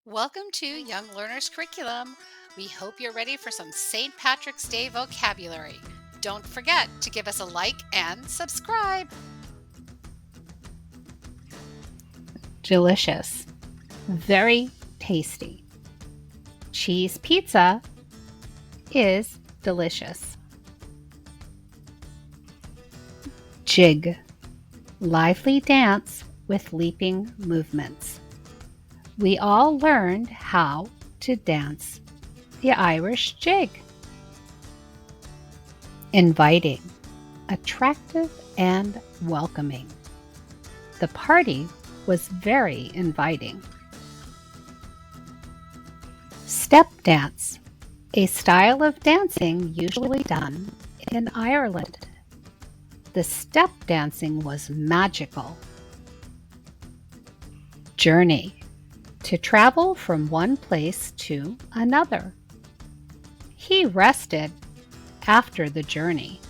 Welcome to Young Learners Curriculum. We hope you're ready for some St. Patrick's Day vocabulary. Don't forget to give us a like and subscribe. Delicious. Very tasty. Cheese pizza is delicious. Jig. Lively dance with leaping movements. We all learned how to dance the Irish jig. Inviting. Attractive and welcoming. The party was very inviting. Step dance, a style of dancing usually done in Ireland. The step dancing was magical. Journey, to travel from one place to another. He rested after the journey.